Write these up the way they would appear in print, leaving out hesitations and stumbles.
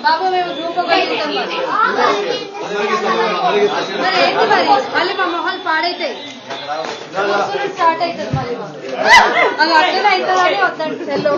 బాబా మేము గ్రూప్ మళ్ళీ మా మొహాలు పాడైతాయి స్టార్ట్ అవుతుంది మళ్ళీ అది అట్లనే అవుతుందని వద్దండి సెల్లో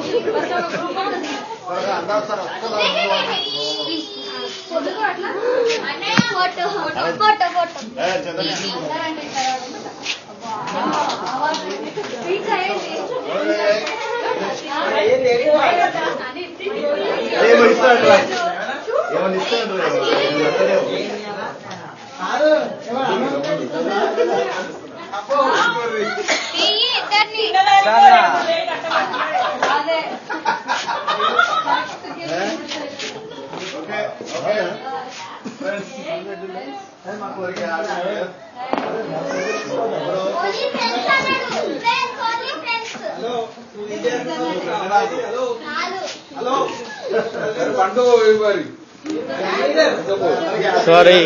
సారీ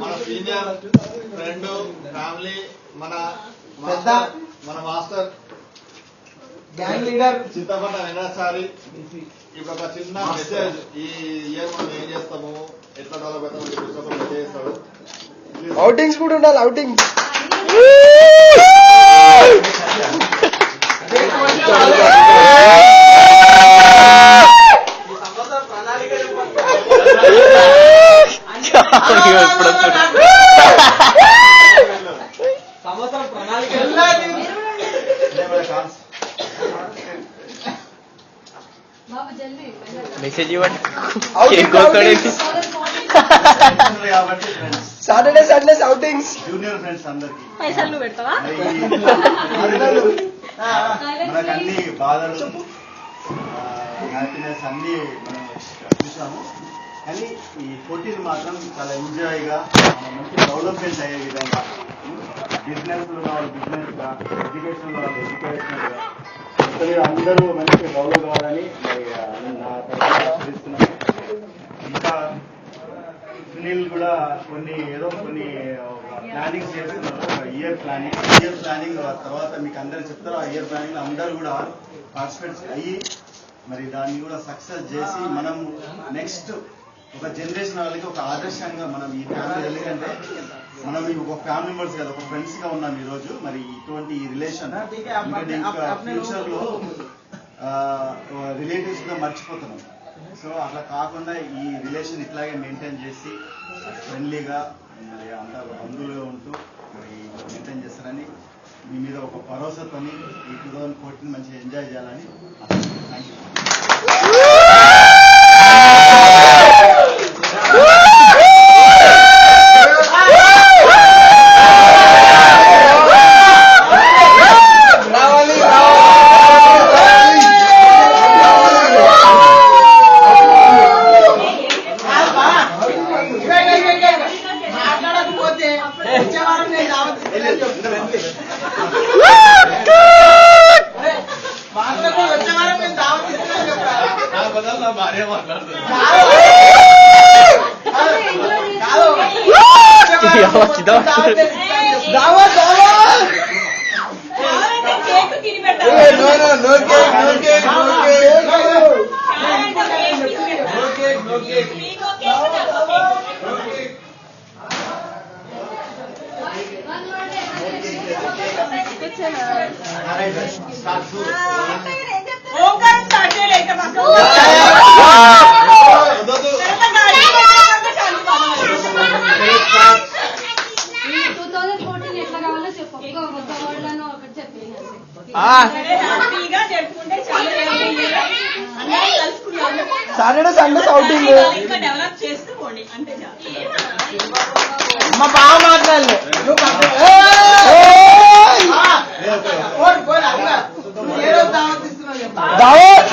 మన సీనియర్ ఫ్రెండ్ ఫ్యామిలీ మన మాస్టర్ గ్యాంగ్ లీడర్ చింతపంట వెంకటాచారి ఇప్పుడు ఒక చిన్న మెసేజ్ ఈ ఇయర్ మనం ఏం చేస్తాము ఎట్లా డెవలప్ అవుతామని చేస్తాడు. అవుటింగ్స్ కూడా ఉండాలి. అవుటింగ్స్ సంవత్సరం ప్రణాళిక మెసేజ్ ఇవ్వండి. Saturday Sundays outings junior friends అందరికి పైసలు నువ్వు పెడతావా? మనకు అన్ని బాధలు హ్యాపీనెస్ అన్ని మనం చూసాము. కానీ ఈ పోటీలు మాత్రం చాలా ఎంజాయ్ గా మంచి డెవలప్మెంట్ అయ్యే విధంగా బిజినెస్ లో వాళ్ళు బిజినెస్ గా ఎడ్యుకేషన్ లో వాళ్ళు ఎడ్యుకేషనల్ గా అందరూ మంచిగా డెవలప్ కావాలని నా తరఫున ఆశిస్తున్నాను. ఇంకా సునీల్ కూడా కొన్ని ప్లానింగ్ చేస్తున్నారు. ఇయర్ ప్లానింగ్ తర్వాత మీకు అందరూ చెప్తారు. ఆ ఇయర్ ప్లానింగ్ అందరూ కూడా పార్టిసిపేట్ అయ్యి మరి దాన్ని కూడా సక్సెస్ చేసి మనం నెక్స్ట్ ఒక జనరేషన్ వాళ్ళకి ఒక ఆదర్శంగా మనం ఈ ఫ్యామిలీ, ఎందుకంటే మనం ఒక ఫ్యామిలీ మెంబర్స్ కదా, ఒక ఫ్రెండ్స్ గా ఉన్నాం ఈ రోజు. మరి ఇటువంటి ఈ రిలేషన్ ఇంకా ఫ్యూచర్ లో రిలేటివ్స్ గా మర్చిపోతున్నాం. సో అట్లా కాకుండా ఈ రిలేషన్ ఇట్లాగే మెయింటైన్ చేసి ఫ్రెండ్లీగా మరి అంతా బంధువులుగా ఉంటూ మరి మెయింటైన్ చేస్తారని మీ మీద ఒక భరోసాతో ఈ 2014 మంచిగా ఎంజాయ్ చేయాలని. Thank you. భార్య మాట్లాడుతుంది. సాటర్డే సండేస్ అవుటింగ్ డెవలప్ చేస్తూ పోండి అంతే. మా బావ మాట్లాడలే. దావత్